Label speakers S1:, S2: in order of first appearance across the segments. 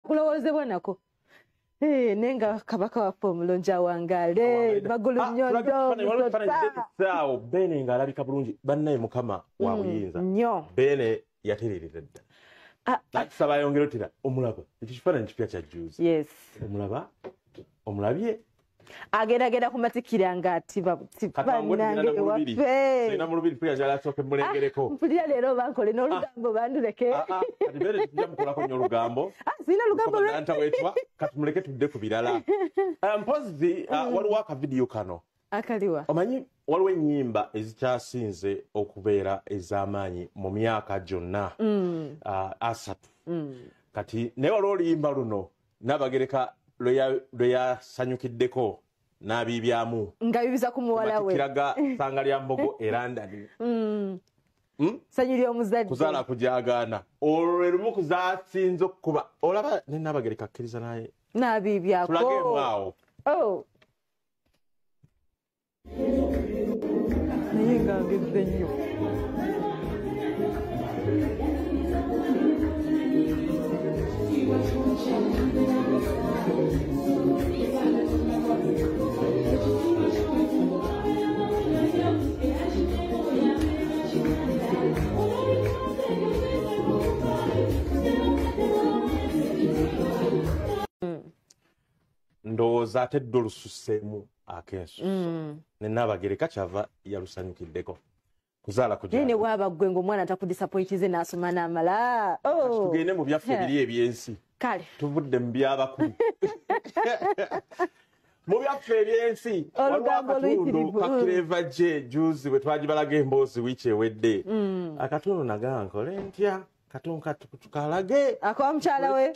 S1: kulowozebwa nako. Nenga kabaka wa pomulonja wangale magulu nyondo
S2: sawo bene nga alabika bulungi bannaye mukama wa buyinza bene yatererera ddala saba yongero tira omulaba ekifaananyi kipya kya juzi
S1: yes
S2: omulaba omulabye
S1: agenda kumatikira nga atiba nange waffe
S2: sina mu lubiri pia jala soke mulengereko
S1: mpulira leero bankole n'olugambo banduleke
S2: kati bere tujja mukolako nnyo olugambo
S1: sina lugambo
S2: anta wetwa kati muleke tudde ku birala mpozi waliwo akavidiyo kano
S1: akaliwa
S2: omanyi waliwo ennyimba ezikyasinze okubeera ez'amaanyi mu myaka gyonna asatu kati naye waliwo oluyimba luno Nabagereka lwe yasanyukiddeko n'abibyamu
S1: nga bibiza ku muwala we
S2: kiraga ssanga lya mbogo erandani
S1: sanyu ly'omuzadde
S2: kuzaala kujagaana olwo lumu kuzasinze okukuba olaba ne Nabagereka akkiriza naye
S1: n'abibyako
S2: tulage mwawo
S1: naye nga ngezze nnyo
S2: ndowooza ate dde olususseemu akensuso ne Nabagereka kyava yalusanyukiddeko kuzaala kujja
S1: ne bwaba ggwe ng'omwana takudisappointize n'asoma n'amala
S2: tugende mu byaffe biri ebyensi
S1: kale
S2: tuvudde mu byabakulu mu byaffe ebyensi waliwo akatundu kakireva gye juzi bwe twagibalaga emboozi wiiki ewedde akatundu nagaa nkole ntya kalage
S1: akawa mukyala we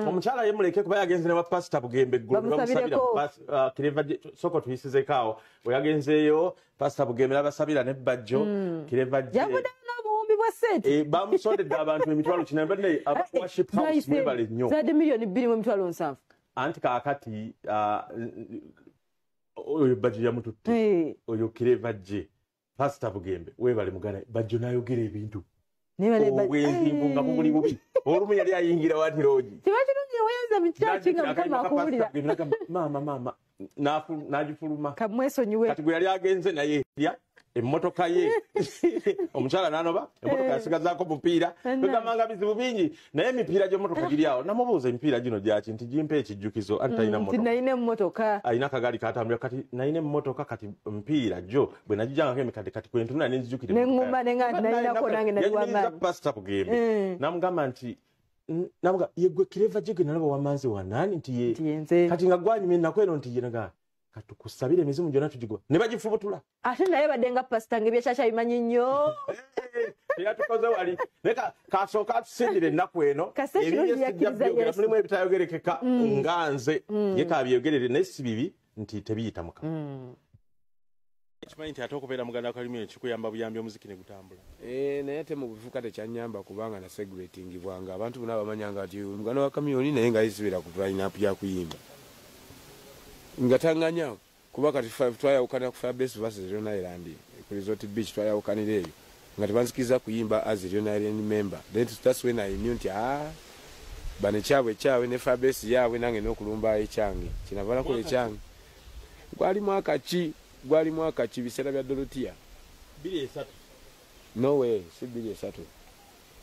S2: omukyala ye muleke kuba yagenze ne bapasita Bugembe eggulu bamusabira kireva soko tuyisizeko awo bwe yagenzeeyo pasita Bugembe n'abasabira n'ebbajjo kireva gye
S1: yavuddemu n'obuwumbi bwa ssente
S2: bamusondedde abantu emitwalo kinamba naye worship house mwebale nnyo
S1: zadde miliyoni 2.7
S2: anti kaakati oyo bajjo yamututte oyo kireva gye pasita Bugembe weebale mugana bajjo n'ayogera ebintu obwensimbu nga bubuli bubi olumu yali ayingira wati rogi
S1: tibakirungi weyenza mu kyaki nga mukama akuwulira
S2: maama n'agifuluma
S1: kamwesonyiwe
S2: kati gwe yali agenze naye ya emmotoka ye omukyala n'anoba emmotoka yasigazaako mupiira tugamanga bizibu bingi naye emipiira gy'emmotoka giri awo namubuuza emipiira gino gyaki nti gimpa ekijjukizo anti
S1: talina emmotoka
S2: alina akagaali katambula kati nalina emmotoka kati mpiira gyo bwe nagijjangako emikadde kati kwentunula nenzijjukire
S1: neŋŋumba nenga nalinako nange nali wamaanyi
S2: pasita Bugembe namugamba nti namuga yegwe kireva gye gwe nalaba wamanzi wanaani nti ye kati nga gwanyuma ennaku eno nti ye naga katukusabire emizimu gyonna tugigwa ne bagifubutula
S1: ate naye badde nga pasita ng'ebyakyakya bimanyi nnyo
S2: eyatukoze wali naye kasooka atusindira ennaku eno ebyesijjabyogera mulimu ebitayogerekeka nga nze ye kabyeyogerere naye si bibi nti tebiyita mukama kimanyi nti ate okubeera muganda wakalimu ekikuyamba buyambi omuziki ne gutambula
S3: naye ate mu bufuka tekyanyamba kubanga na segretingibwanga abantu bonna bamanyanga nti muganda wa kamyoni naye nga yisibira ku line-up yakuyimba nga tanganya kuba kati twayawukana ku Fairbanks versus Riona Island ku Resort Beach twayawukanira ebyo nga tebanzikiza kuyimba as Riona Island member then that's when I knew nti bane kyabwe ne Fairbanks yaabwe nange n'okulumba ekyange kinavala ko ekyange gwali mwaka ki biseera bya Dorotia
S2: 2
S3: no way si 2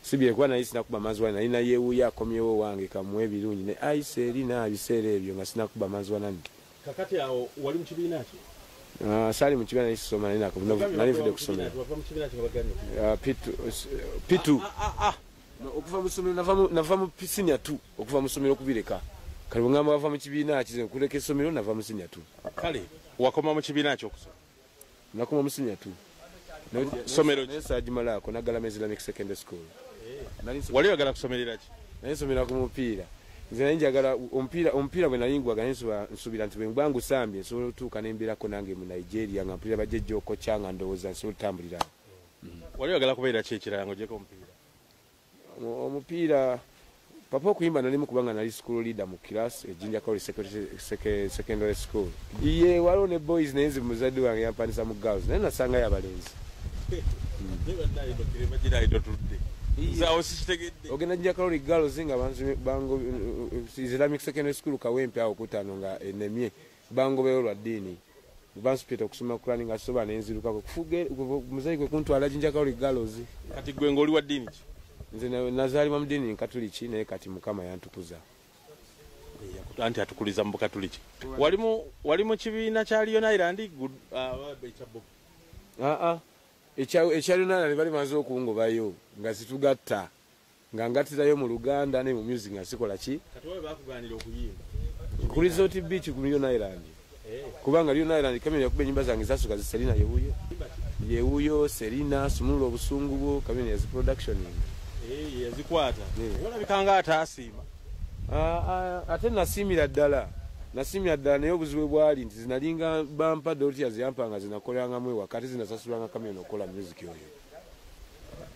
S3: sibye kwa naisi nakuba mazwa na ina yewuya akomyewo wange kamwe birungi ne aise erina biseera ebyo nga sinakuba mazwa nani
S2: kakati awo wali mu kibiina ki
S3: sali mu kibiina n'ekisoma nali nali nvudde kusomera pitu okuva mu ssomero nava mu senior 2 okuva mu ssomero okubireka kale bwengamba wava mu kibiina kize okuleka essomero nava mu senior 2
S2: kale wakoma mu kibiina ky'okusoma
S3: nakoma mu senior 2
S2: somero
S3: Sajimalako nagala Islamic Secondary School
S2: wali wagala kusomerera ki
S3: naye nsomera ku mupiira nze naye njagala omupiira bwe nayingwaga nsubira nti bwe mbwangu sambye nsobola otuuka n'embeerako nange mu Nigeria nga mpulira bajjejja okocca nga ndowooza nsobola otambulira
S2: wali wagala kubeera ki ekirala ng'ogyeko
S3: omupiira papa okuyimba nalimu kubanga nali school leader mu class ejinja college secondary school ye waliwo ne boys naye nze muzadde wange yampanisa mu girls naye nasanga yabalenzi
S2: Zawo sikitegedde.
S3: Ogenda Njakaloli Girls nga bango Islamic Secondary School Kawempe awo kutano nga enemye bango beyo lwa dini. Bansipita okusoma Qur'an nga soba nenziruka kufuge muzayi kwe kuntwala Njakaloli Girls.
S2: Kati gwe ngoli wa dini ki?
S3: Nze nazaalibwa mu dini Katoliki naye kati Mukama yantukuza.
S2: Anti atukuliza mu Katoliki. Wali mu kibiina kya Lion Island
S3: ekyalina bali maze okungobayo nga situgatta nga ngatirayo mu Luganda ne mu music nga sikola ki
S2: kati wewe bakuganira okuyimba
S3: ku Resort Beach ku Lion Island kubanga Lion Island kamera yakube nyimba zange zasuka ziselina yewuyo Selina Sumulu obusungu kamera yazi production
S2: yazikwata wala bikanga ataasima
S3: ate nasimira ddala naye obuzibu bwali nti zinalinga bampa Dorothea ziyampanga zinakolanga mwe wakati zinasasulanga kamera okola music oyo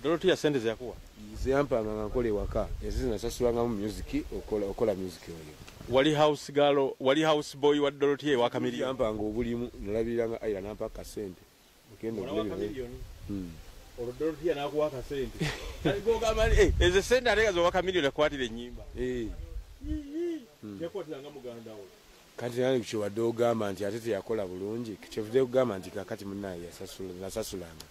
S2: Dorothea sente zakuwa
S3: ziyampanga nga nkole waka ezi zinasasulanga mu music okola music oyo
S2: wali house boy wa Dorothea wa Chameleon
S3: yampanga obulimu nalabiranga ayira nampa kasente okendo
S2: Dorothea nakuwa kasente kaligo gamani eze sente aleka zo wa Chameleon akwatire nyimba yakwatiranga muganda we
S3: kati nali kuchiwadde ogamba nti ate teyakola bulungi kikyevudde okugamba nti kakati munaye nasasulanga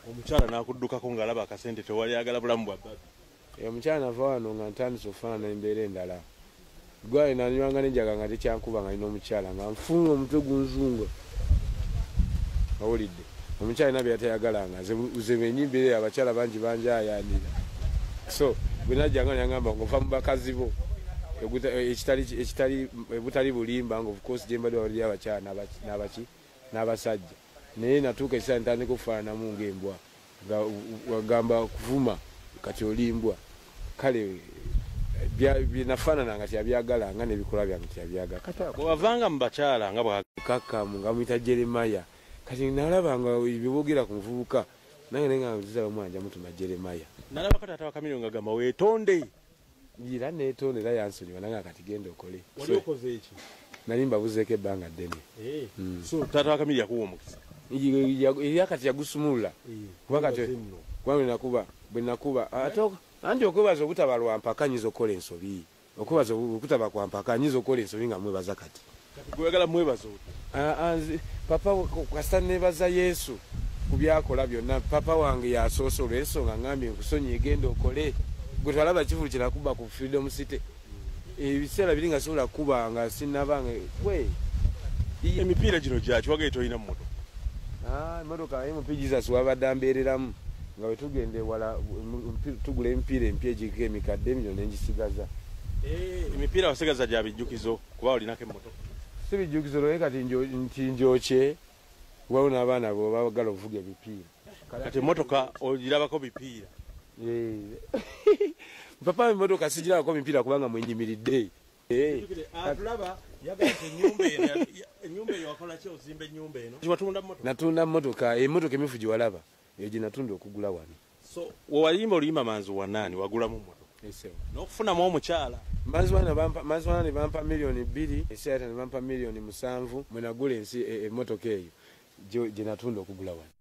S2: omukyala nakuddukako ng'alaba akasente tewali agala bulamu bwa babbi
S3: omukyala nava wano nga ntandise okufaanana embeera endala gwali nanywanga nenjaga nga tekyankuba nga nina omukyala nga nfunga omutwe gunzunga awulidde omukyala ina byatayagalanga ze benyimbeera abakyala bangi banjayanira so bwenajjanga nyangamba ngova mu bakazi bo ebutali bulimba nga of course jembadde wali abakyala n'abasajja naye natuuka ekiseera ntandika okufaananamu ng'embwa wagamba kuvuma kati olimbwa kale byenafaanana nga tiyabyagalanga n'ebikola byange tiyabyagala
S2: bwewavanga mu bakyala nga
S3: bwakakamu nga muyita Jeremaya kati nalaba nga byeboogera ku muvubuka nange nenga nziza omwanja mutuma Jeremaya
S2: nalaba kati ate wa Chameleon nga gamba weetonde
S3: era neetondera yansonyiwa nange kati genda okole
S2: wali okoze eki
S3: nali mbabuzeeko ebbanga ddene
S2: so taata wa Chameleon yakuwa omukisa
S3: era kati yagusumulula kuba kati bwe nakuba anti okwebaza obutaba lwampaka nyiza okukola ensobi okwebaza okutaba kwampaka nyiza okukola ensobi nga mwebaza kati
S2: gwegala mwebaza oti
S3: papa kasita nebaza Yesu ku byakola byonna papa wange yasoose olw'ensonga ngambye nkusonyi egenda okole gwe twalaba kifulu kinakuba ku Freedom City ebiseera biri nga sobola kuba nga sinnabange
S2: emipiira gino gyaki wagaye tolina mu moto
S3: emotoka MP Jesus wabadde ambeereramu nga bwe tugende wala tugula emipiira empya egiriko emikadde emyo nenjisigaza
S2: emipiira wasigaza gya bijjukizo kuba olinako emmotoka
S3: si bijjukizo lwaye kati nti njokye waliwo n'abaana bo bagala okuvuga ebipiira
S2: kati emmotoka ogirabako bipiira
S3: papa emmotoka sigirabako mipiira kubanga mwenyimiridde
S2: atulaba yagalise ennyumba eyo wakola ki ozimba ennyumba eno watunda mmotoka
S3: natunda mmotoka emmotoka emifu gye walaba eyo gye natunda okugula wano
S2: so wewalimba oluyimba manzi wanaani wagulamu mmotoka n'okufunamu omukyala
S3: manziwana ne bampa miliyoni 2 eseera ne bampa miliyoni 7 mwe nagula ensi emmotoka eyo gye natunda okugula wano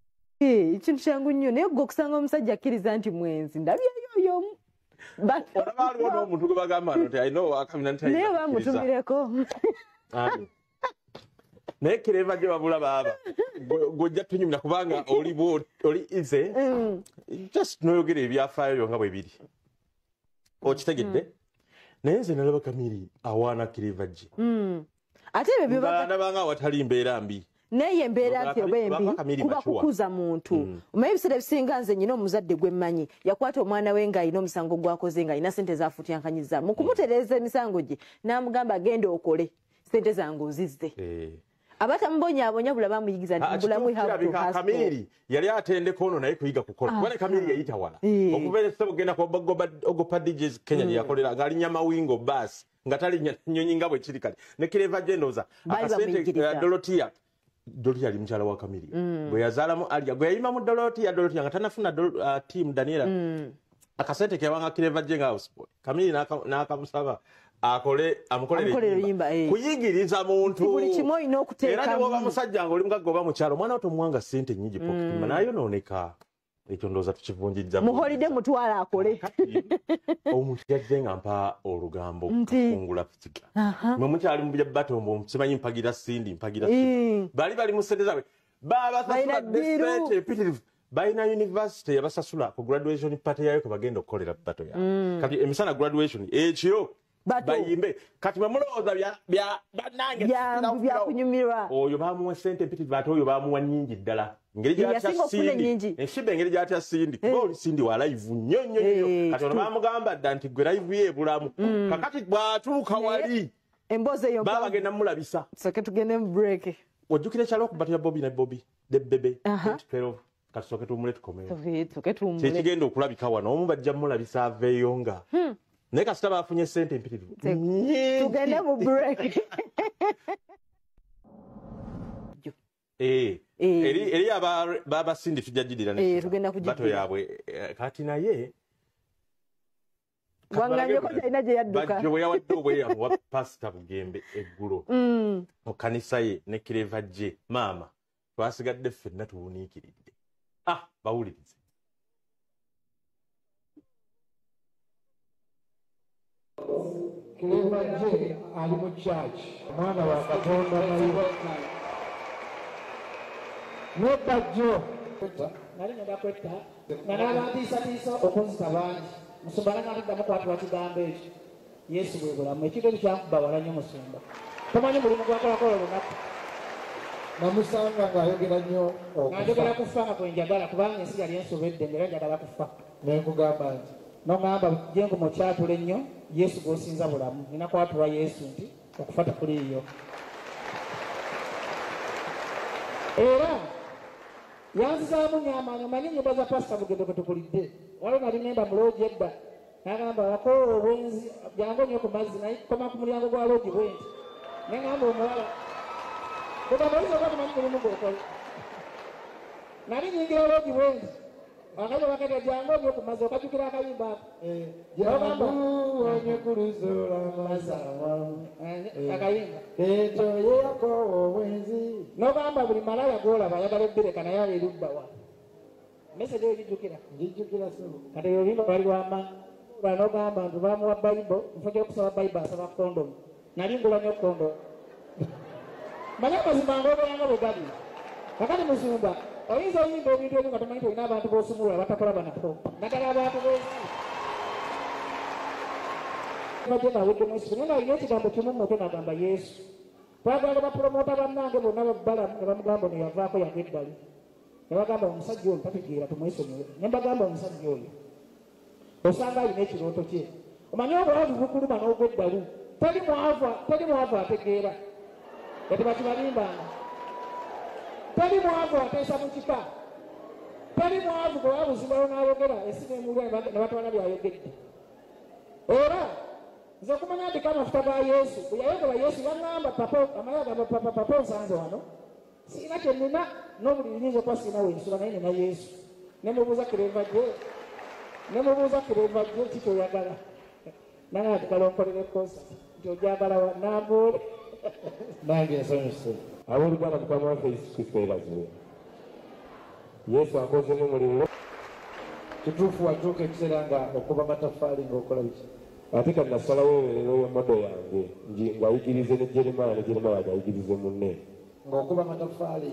S1: ekintu kyangu nnyo naye gwe okusanga omusajja akkiriza nti mwenzi ndabyeyo omu
S2: olaba waliwo n'omuntu gwe bagamba nti alina owakamina
S1: naye bamutumireko
S2: naye kireva gye babula baaba gwojja tunyumira kubanga oli ize just noyogera ebyafaayo byo nga bwe biri okitegedde naye nze nalaba Chameleon awaana kireva gye
S1: ate ebyo
S2: nabanga awatali mbeera mbi
S1: naye embeera nti oba embi kuba kukuza muntu omanyi ebiseera ebisinga nze nyina omuzadde gwe mmanyi yakwata omwana we ng'alina omusango gwakoze ng'alina sente zafutyankanyiza mu kumutereeza emisango gye n'amugamba agenda okole sente zange ozizze abatamubonyaabonya bula bamuyigiza nti bulamu
S2: Chameleon yali atendeka ono naye kuyiga kukola kubane Chameleon yayita wala okubeera sebo genda ogopa DJs Kenya lyakolera ng'alinya mawingo baasi nga tali nnyonyi nga bwe kiri kale ne kireva gye ndowooza akasente Dorothea ali mukyala wa Chameleon bwe yazaalamu Alia gwe yayima mu Dorothea nga tanafuna team Daniela akasente kewanga kireva gye nga houseboy Chameleon n'akamusaba amukolere kuyigiriza muntu
S1: buli kimu olina okuteekamu
S2: era ne bwoba musajja nga oli mugagga oba mukyalo omwana otomuwanga ssente nnyingi pocket naye yonooneka ekyo ndowooza tukivunjijja
S1: muholide mutwala akole
S2: omuntu yajje nga mpa olugambo kungula figa mwe mukyali mu bya batombo simanyi mpagira sindi bali mu sente zaabwe babasasula desperate empitirivu balina university yabasasula ku graduation party yayo bagenda okukolera bato ya kati emisana graduation ekiro bayimbe kati bamulowooza bya banange
S1: byakunyumirwa
S2: oyo bamuwa sente empitirivu ate oyo bamuwa nnyingi ddala engeri gyatya sindi enshiba engeri gyatya sindi kuba oli sindi wa live nnyo kati ono bamugamba dda nti gwe live ye ebulamu kakati bw'atuuka wali
S1: emboozi eyo
S2: bagenda mulabisa
S1: soke tugende mu break
S2: ojjukira ekyalo okubatira Bobby ne Bobby the bebe 12 kati soke tuwumule tukomewo kyekigenda okulabika wano omu bajja mulabisa aveeyo nga naye kasita bafunye sente empitirivu
S1: tugende mu break
S2: eri babasindi tujja jjirira bato yaabwe kati naye
S1: wanganyeko talina gye yadduka
S2: bajjo bwe yawadde obweyamu wa pasita Bugembe eggulo mu kanisa ye ne kireva gye maama twasigadde ffenna tuwuniikiridde bawulirize
S4: kireva gye ali mu church omwana wa Katonda naye nebajjo nali ngenda kwetta nga n'abantiisatiisa okunzita bangi musumba nangatiddamu kwatibwa kigambo ekyo Yesu bwe bulamu ekigambo kyankuba wala nnyo musumba tomanyi mulimu gwakolakola olunaku namusanga ng'ayogera nnyo ng'ayogera kufa nga kwenjagala kubanga ensi yali ensobedde ngera njagala kufa nenkugamba nti nogamba gye nkumukyatula ennyo Yesu gw'osinza bulamu nina kwatulwa Yesu nti okufa tekuliiyo era yanzizaamu nyamaanyi omanyi ennyimba za pasita Bugembe kwe tukulidde waliwo nali nemba mu loogi edda nagamba wakola obwenzi jangu nnyo ku mazzi naye koma ku mulyango gwa loogi bwenti neŋamba omuwala kugamba oyinza oba tumanyi mulimu gwokola nali nyingira loogi bwenti akazi bakatya jangu nnyo ku mazzi okajjukira akayimba ako wanyekuluzola mazawa akayimba etoyeyako obwenzi nogamba buli malala golaba ayagala ebbireka naye eruddawa mesage eyo gijjukira kati oluyimba bali lwama banogamba nti bamuwa bayibo mufo gyokusaba bayibo asaba kondomu nali ngula nnyo kondomu manye amazima ngaobayanga bwe gali kakati musumba oyinza oyimba ebintu ebyo nga tomanyi tolina abantu b'osumulula batakolaba nako nagala abantu b'ensi bajje nawudde mwesiku naye nga alina ekigambo kimu mutwe nagamba Yesu twagala bapromota bannange bonna babbalamu ne bamugamba ono yavaako yava eddali ne bagamba omusajja oyo tategeera tumwesomere ne mbagamba omusajja oyo osanga alina ekirooto kye omanyi obwavu bukuluma n'ogweddalu teri mwavu ategeera eti bakibalimbanga teri mwavu ateesa mu kika teri mwavu gwe wabuzibwayo n'ayogera esi nemulwa ne batwala byayogedde era nze okumanya nti kamafuta ga Yesu bwe yayogera Yesu yaŋŋamba papa nsanze wano siina kye nnina n'obuli liyinza okuba siina wensula naye nina Yesu nemubuuza kireva gye kikyoyagala nange ati kalonkolera ekosa nti ogyagala nambuule nange ensanyuse abooluganda mukama waffe Yesu Kristo eraziwe Yesu akozemu mulimu kituufu watuuka ekiseera nga okuba mataffaali ng'okola biki ate kati nasalawo leero yomodo yange ng'ayigirize ne Jeremiah ng'ayigirize munne ng'okuba mataffaali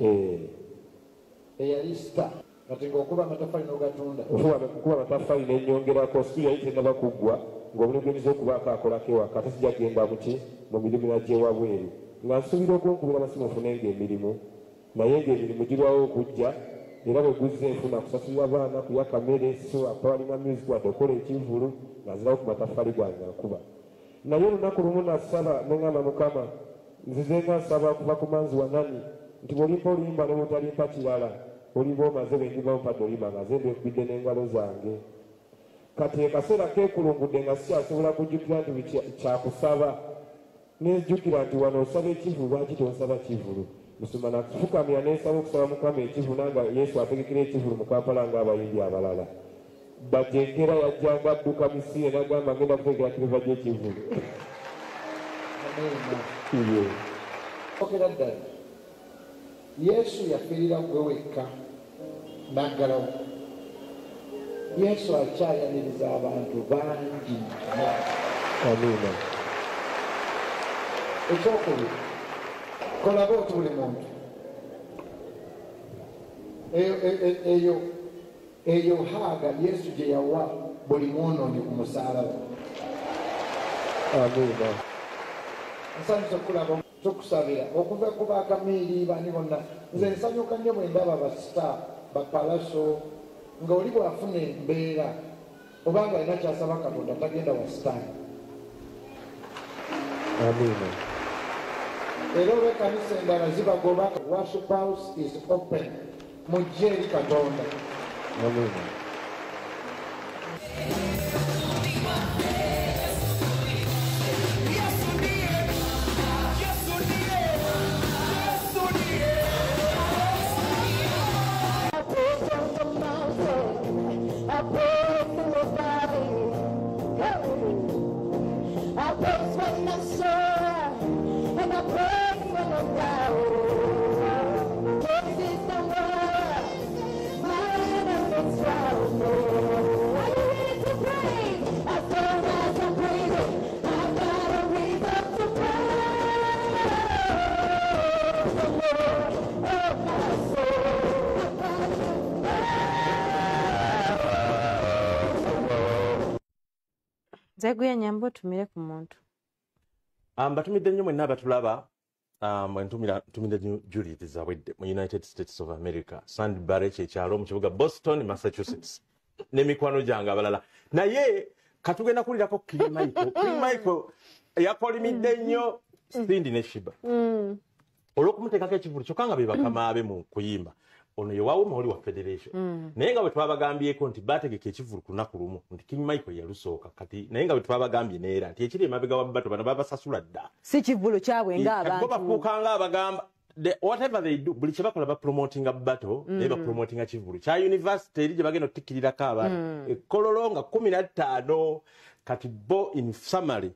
S4: eyali sita kati ng'okuba mataffaali n'ogatunda okuba mataffaali n'ennyongerako si yali tennaba kuggwa ng'omulimu gwenyiza okubaako akolako ewaka ate sijja genda muki mu mirimu nagyewabweru nga nsuubira okunkubira amasimu nfunenga emirimu naye ng'emirimu girwawo okujja era bwe guzza enfuna kusasulira abaana kuyaka mmere so apawalima music wadde okola ekivulu ngazirawo ku mataffaali gwange nkuba naye olunaku lumu nasaba neŋŋamba Mukama nzize nga nsaba kuva ku manzi wanani nti bw'olimpa oluyimba ne bw'otalimpa kirala oliba omaze bwendibawo mpadde oluyimba nga ze ndekubidde n'engalo zange kati akaseera keekulungudde nga sikyasobola kujjukira nti kyakusaba nejjukira nti wano osaba ekivulu lwaki tonsaba kivulu musuma nafukamira nensaba okusaba Mukama ekivulu nanga Yesu ategekera ekivulu mu Kampala ng'abayimbi abalala bajengera yajjanga adduka misire nagamba ngenda kutegera kireva gy'ekivulu okera ddala Yesu yafiirira gwe wekka naggalawo Yesu akyayaniriza abantu bangi. Amina. Ekyokubiri, kola bw'oti buli muntu. Eyo haaga Yesu gye yawa buli mwonoonyi ku musaalaba. Amina. Nsanyusa kulaba tukusabira okuva ku bakamiiri bani bonna. Nze nsanyuka nnyo bwe ndaba basita bapalaso nga oli bw'afuna embeera obanga alina kyasaba Katonda tagenda wa sitaani. Amina. Era oba ekkanisa endala zibagoba worship house is open. Mujje eri Katonda. Amina.
S1: Zaguya nyambo tumire ku muntu.
S2: Batumidde nnyo mwenna abatulaba. Tumidde Juliet Zawedde mu United States of America. Sandbury kyekyalo mu kibuga Boston, Massachusetts. N'emikwano gyange abalala. Naye katugenda kulirako King Michael. King Michael yakolimidde nnyo Cindy ne Shiba. Olw'okumuteekako ekivulu kyokka nga be bakama abe mu kuyimba. Ono ye waawo mawuli wa Federation. Naye nga bwe twabagambyeko nti bategeka ekivulu ku lunaku lumu nti King Michael yalusooka kati naye nga bwe twabagambye neera nti ekiri emabega wa bato bano babasasula dda.
S1: Si kivulu kyabwe ng'abantu.
S2: Bo bafuukanga abagamba whatever they do buli kye bakola bapromotinga bato naye bapromotinga kivulu kya university eri gye bagenda otikirirako abaana. Ekkololo nga 15 kati bo in summary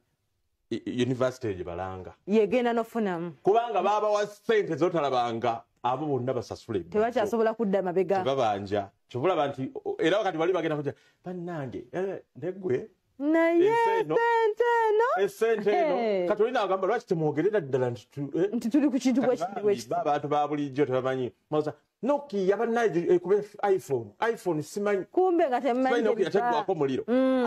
S2: university gye balanga.
S1: Yegenda nofunamu.
S2: Kubanga baabawa ssente z'otalabanga. Abo bonna basasule.
S1: Tebakyasobola kudda mabega.
S2: Tebabanja. Kyobulaba nti era wakati bali bagenda kujja bannange neggwe
S1: naye
S2: esente no kati olina agamba lwaki temwogerera ddala
S1: nti tuli ku kintu bwekiti
S2: abantu ba bulijjo tebamanyi maza Nokia bannaye ekube iPhone simanyi
S1: kumbe nga temumanyi
S2: Nokia yateggwako muliro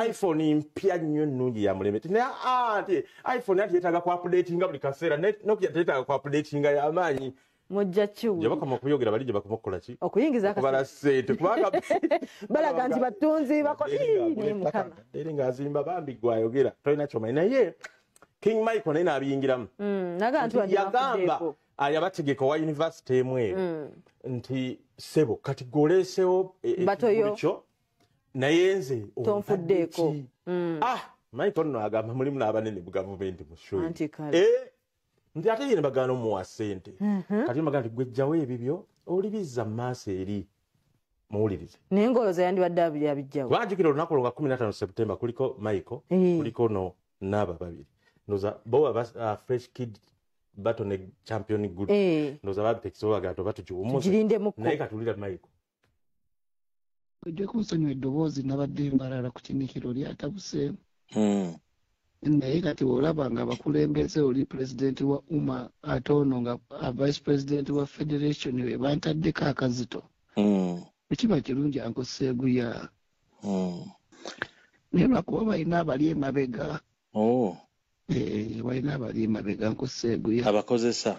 S2: iPhone mpya nnyo nnungi ya mulembe naye iPhone ati yeetaaga ku updatinga buli kaseera Nokia teetaaga ku updatinga y'amaanyi.
S1: Mujja chu.
S2: Jabaka mukuyogera bali jabaka mukola ki?
S1: Okuyingiza
S2: akati. Kubala sente kubanga
S1: balaga nti batunzi bakoli mukama.
S2: Eringa azimba bambi gwayogera. Toyina choma naye King Michael naye nabiyingiramu.
S1: Naga nti
S2: yagamba ayabategeka wa university emwe. Nti sebo kati golesewo ekyo naye nze
S1: tonfuddeko.
S2: Michael no agamba mulimu n'abanene bu government mu show. Nti ate yene bagano muwa sente. Kati magana gwejjawo ebibyo olibizza maaso eri muwulirize.
S1: N'engoloza yandibadde abiri abijjawo.
S2: Wajjukira olunaku lwa 15 September kuliko Michael, kuliko no n'aba babiri. Noza bo aba fresh kid battle ne champion good. Noza babitekisa bagato batuju umuze. Naye katulira Michael.
S5: Ojja kunsonyiwa eddoboozi nabadde mbalala ku kinikiro lyatabuse. Naye kati olaba nga abakulembeze oli president wa UMA ate ono nga vice president wa federation we bantaddeko akazito. Ekiba kirungi Uncle Seguya. Naye lwakuba balina abali emabega. Balina abali emabega Uncle Seguya.
S6: Abakozesa.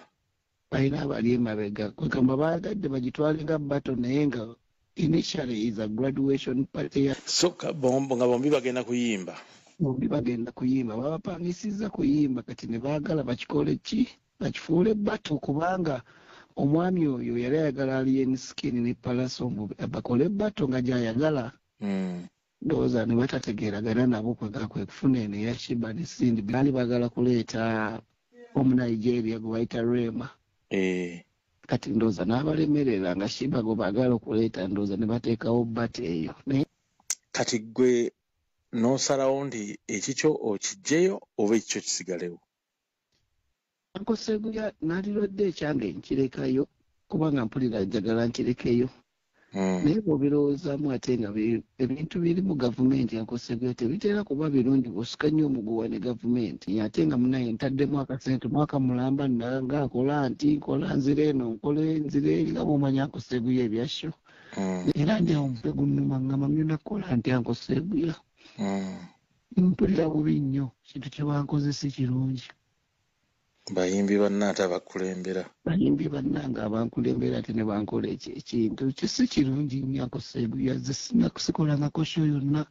S5: Balina abali emabega. Kwegamba baagadde bagitwale nga bato naye nga initially is a graduation party.
S6: So nga bombi bagenda kuyimba.
S5: Bombi bagenda kuyimba babapangisiza kuyimba kati ne baagala bakikole ki bakifuule bato kubanga omwami oyo yali ayagala alien skin ne palaso bakole bato nga gyayagala ndowooza ne batategeeragana nabo kwe kufuna eno eya Shiba ne Cindy baali bagala kuleeta omunigeria gwe bayita Rema kati ndowooza n'abalemerera nga Shiba gwe baagala okuleeta ndowooza ne bateekawo bato eyo
S6: kati gwe n'osalawo nti ekikyo okijjeyo oba ekikyo kisigalewo.
S5: Uncle Seguya nalilwadde ekyange nkirekayo kubanga mpulira njagala nkirekeyo naye bw'obirowoozaamu ate nga ebintu biri mu gavumenti yakosebbyo tebiteera kuba birungi bw'osika nnyo omuguwa ne gavumenti ate nga munaye ntaddemu akasente mwaka mulamba nga akola nti nkola nzira eno nkola enzira eri nga bw'omanya akosebbyo ebyasho era ndi awo omutwe gunnuma ngamba ngenda kukola nti ankosebbyo mpulira bubi nnyo kintu kye bankoze si kirungi.
S6: Bayimbi bannange abakulembera.
S5: Bayimbi bannange abankulembera ate ne bankola ekintu si kirungi nnyo akosebbyo sikolanako sho yonna.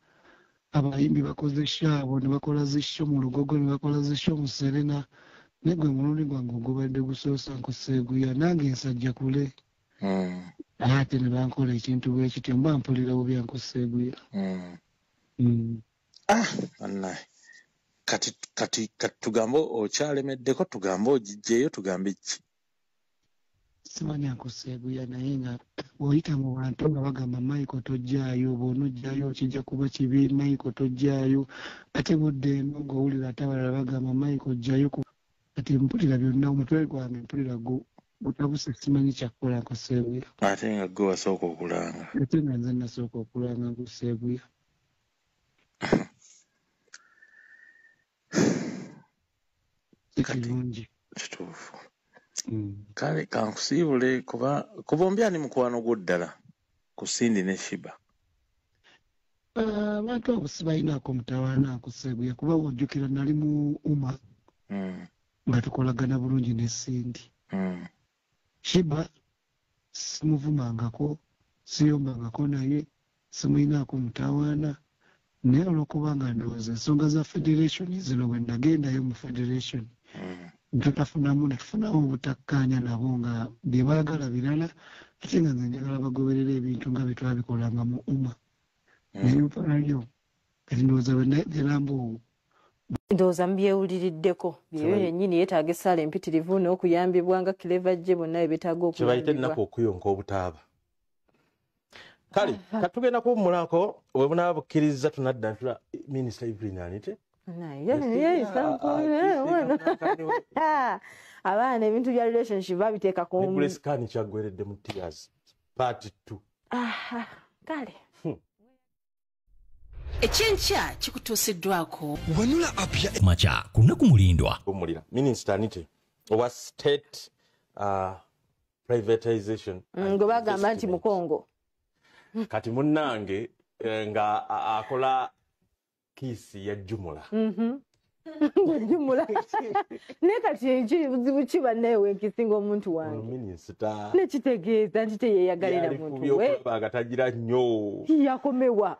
S5: Abayimbi bakoze shaabo ne bakola zisho mu Lugogo ne bakola zisho mu Serena naye gwe mulundi gwange ogubadde gusoosa nkosebbyo nange nsajja kule ate ne bankola ekintu bwe kityo mba mpulira bubi nkosebbyo.
S6: Annaye kati tugambe okyalemeddeko tugambe ogijjeeyo tugambe ki?
S5: Simanyi nkosebbyo naye nga bw'oyita mu bantu nga bagamba Michael tojjaayo bw'onojjaayo kijja kuba kibi Michael tojjaayo ate muddembe ng'owulira ate abalala bagamba Michael ojjayo kati mpulira byonna omutwe gwange mpulira gutabuse simanyi kyakukola nkosebbyo.
S6: Ate nga gwe wasooka okulanga.
S5: Ate nga nze nasooka okulanga nkosebbyo. Kirungi.
S6: Kituufu. Kale kankusiibule kuba bombi ani mukwano gwo ddala ku Sindi ne Shiba?
S5: Abantu abo sibalinaako mutawaana nkosebbyo kuba wojjukira nali mu Uma nga tukolagana bulungi ne Sindi. Shiba simuvumangako siyombangako naye simulinaako mutawaana naye olw'okubanga ndowooza ensonga za federation zino bwe nagendayo mu federation netufunamu obutakkaanya nabo nga bye baagala birala ate nga nze njagala bagoberera ebintu nga bye twabikolanga mu Uma naye mpalayo kati ndowooza bwe nagerambo
S1: ndowooza mubyewuliriddeko byeyo yennyini yeetaaga essaala empitirivu n'okuyambibwa nga kireva gye bonna bye beetaaga okuyambibwa.
S2: Kye bayita ennaku okuyonka obutaaba. Kale katugenda kuwummulako bwe bunaaba bukkiriza tunadda ntula minisita Evelyn anite
S1: abaana ebintu bya relationship babiteeka ku
S2: Grace kyaggweredde mu Tears part 2.
S1: Kale
S7: ekyenkya kikutuusiddwako
S8: wanula apya macha kunaku mulindwa
S2: omulira minisita anite owa state privatization
S1: ngo bagamba nti mukongo
S2: kati munnange nga akola kiisi ya jumula.
S1: Jumula. Ne kati buzibu ki banneewe enkisinga omuntu wange.
S2: Minisita.
S1: Ne kitegeeza nti teyeeyagalira muntu we.
S2: Agatagira nnyo.
S1: Yakomewa.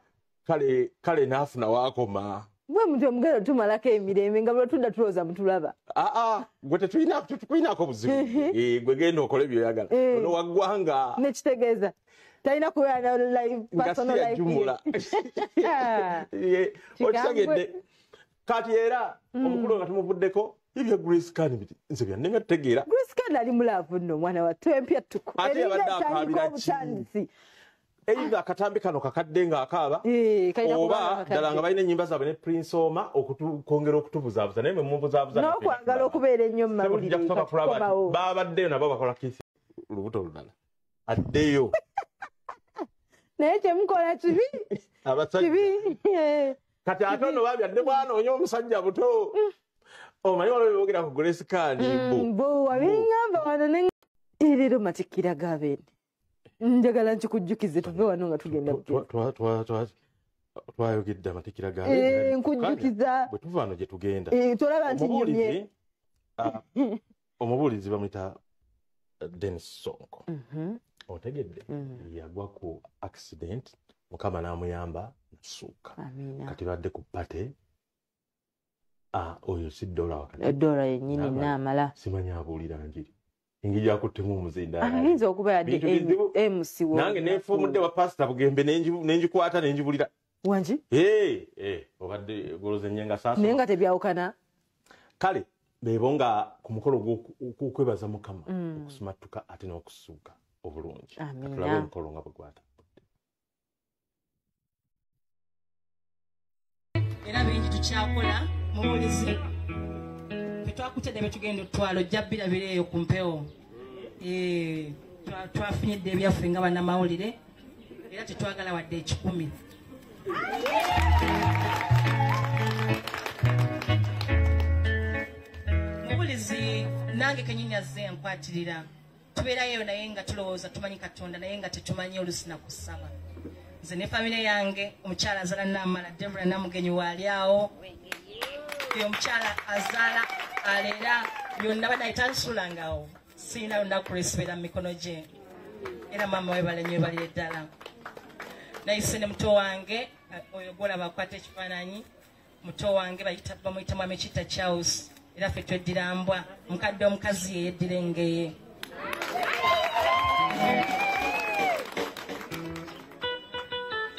S2: Kale naafuna waakoma.
S1: Bwe muntu omugero tumalako emirembe nga bwe tunda tulooza mutulaba.
S2: Gwe tetukulinako buzibu. Gwe genda okole by'oyagala. Ono waggwanga.
S1: Ne kitegeeza. Taina kubeera na live personal life.
S2: Jumula. Okitegedde. Kati era omukulu nga tumuvuddeko ebya Grace Khan biti nze bya nenga tegeera.
S1: Grace Khan ali mulaavu nno mwana wa twempya tuko.
S2: Ate yabadde akaabira ki? Eyinza akatambi kano kakadde nga akaaba. Oba ddala nga balina ennyimba zaabwe ne Prince Oma kwongera okutubuzaabuza naye mwe mubuzaabuza.
S1: N'okwagala okubeera ennyo mu mawulire.
S2: Baabaddeyo nabo bakola kiisi lubuto olulala. Addeyo. Naye
S1: kyemukola kibi.
S2: Kibi. Kati ate ono babyadde bwanoonya omusajja buto. Omanyi waliwo byogera ku Grace Khan
S1: bo wabiŋŋamba wano ne leero matikkira gaabeene. Njagala nkikujjukize tuve wano nga tugenda
S2: twayogedde amatikkira gaabeene.
S1: Nkujjukiza.
S2: Bwe tuva wano gye tugenda.
S1: Tolaba nti nnyumye.
S2: Omubuulizi bamuyita Dennis Sonko. Otegedde yagwa ku accident Mukama n'amuyamba nasuuka. Kati badde ku pate oyo si dola wakati.
S1: Dola yennyini n'amala.
S2: Simanyi abuulira njiri. Engeri yakuttemu omuzinda.
S1: Ayinza okuba yadde MC wo.
S2: Nange neefumudde wa pasita Bugembe nenjikwata nenjibulira.
S1: Wangi?
S2: Obadde goloza ennyenga saaso.
S1: Naye nga tebyawukana.
S2: Kale beebo nga ku mukolo gw'okwebaza Mukama okusumattuka ate n'okusuuka obulungi. Tulabe omukolo nga bwe gwata.
S7: Era bingi tukyakola mubulizi twakutedde betugenda otwalo ojja birabireeyo ku mpewo twafunyedde ebyaffe nga bannamawulire era tetwagala wadde 10. Mubulizi nange kenyini azze nkwatirira tubeerayo naye nga tulowooza tumanyi Katonda naye nga tetumanyi oluusi na kusaba. Nze ne famire yange omukyala azaala Namala Debra Namugenyi waali awo, oyo omukyala azaala aleera byonna badayitalisulangawo siina lunaku lwesibeera mu mikono gye, era maama we balenye balire ddala. Nayise ne muto wange oyo gwolaba akwata ekifaananyi, muto wange bamuyita mwami Chita Charles, era ffe tweddira mbwa, mukadde omukazi yeyeddira engeye.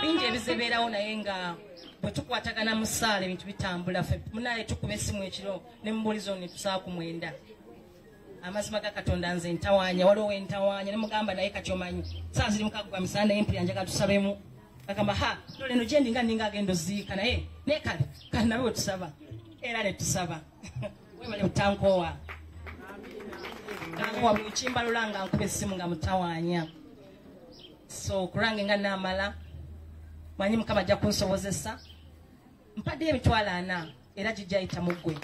S7: Bingi ebizebeerawo naye nga bwe tukwatagana mu ssaala ebintu bitambula. Ffe munaye tukuba essimu ekiro ne mubuuliza ono ne tusaala ku 9. Amazima ga Katonda nze ntawaanya, waliwo wentawaanya ne mugamba naye kati omanyi saa ziri mukaggwa misana naye mpulira njagala tusabemu. Agamba ha leno gyendi nga ninga agenda oziika naye naye kale kale nabe wetusaba era ne tusaba. Webale butankowa nankowa buli kimbalula nga nkuba essimu nga mutawaanya. So kulange nga Namala manyi Mukama ajja kunsobozesa mpaddeyo emitwalo 4 era gijayita mu ggwe.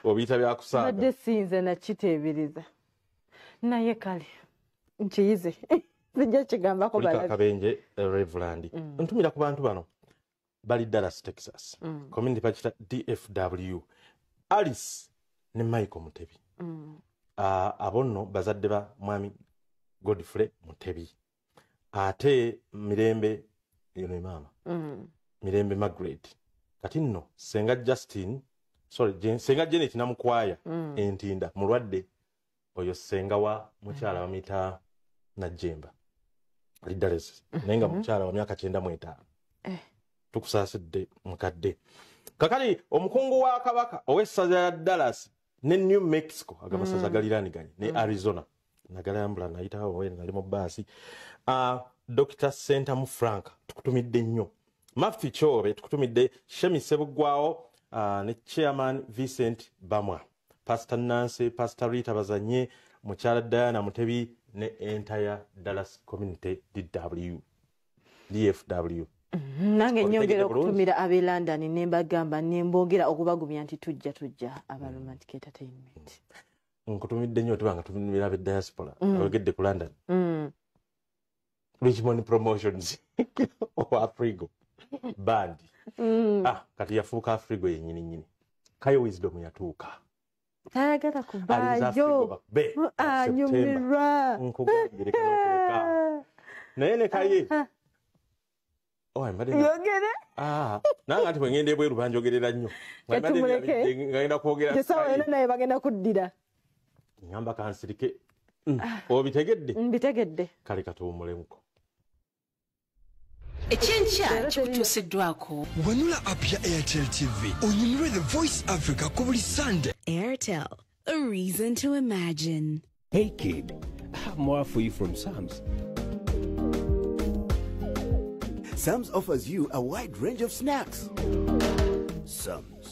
S2: Obiyita byakusaaga
S1: badde sinze nakiteebereza naye kale nkiyize sijja kigambako balabi
S2: Kabenje Reverend ntumira ku bantu bano bali Dallas Texas community pachita DFW Alice ne Michael Mutebi abonno bazadde ba mwami Godfrey Mutebi ate Mirembe yino mama Mirembe Margaret kati nno senga Justin senga Janet namukwaya entinda mulwadde oyo senga wa mukyala wa mita na Jemba Dallas nenga mukyala wa myaka 95 tukusaasidde mukadde kakali omukungu wa kabaka owessaza ya Dallas ne New Mexico agamasaza galiraniganye ne Arizona nagalambula nayitawo we nali mu baasi Dr. Center mu Frank tukutumidde nnyo Mafi Chobe tukutumidde Shemi Sebugwawo ne Chairman Vincent Bamwa Pastor Nancy Pastor Rita Bazanye mukyala Diana Mutebi ne entire Dallas community DFW
S1: nange nyongera okutumira ab'e London ne mbagamba ne mbongera okubagumya nti tujja aba Romantic Entertainment
S2: nkutumidde nnyo tubanga tumira ab'e diaspora abagedde ku London Richmond Promotions o Afrigo band kati yafuuka Afrigo yennyini Kayo Wisdom yatuuka
S1: tayagala kubaayo anyumirwa
S2: nkugambire kanokuleka naye ne kaye
S1: yogere
S2: nange ati bwengenda ebweru banjogerera nnyo ngenda kwogera
S1: tesawa eno naye bagenda kuddira
S2: ngamba kansirike obitegedde
S1: mbitegedde
S2: kale katuwumulemuko
S7: ekyenkya kikutuusiddwako
S9: wanula app ya Airtel TV onyumirwe The Voice Africa ku buli Sunday.
S10: Airtel, a reason to imagine.
S11: Hey kid, I have more for you from Sam's.
S12: Sam's offers you a wide range of snacks. Sam's,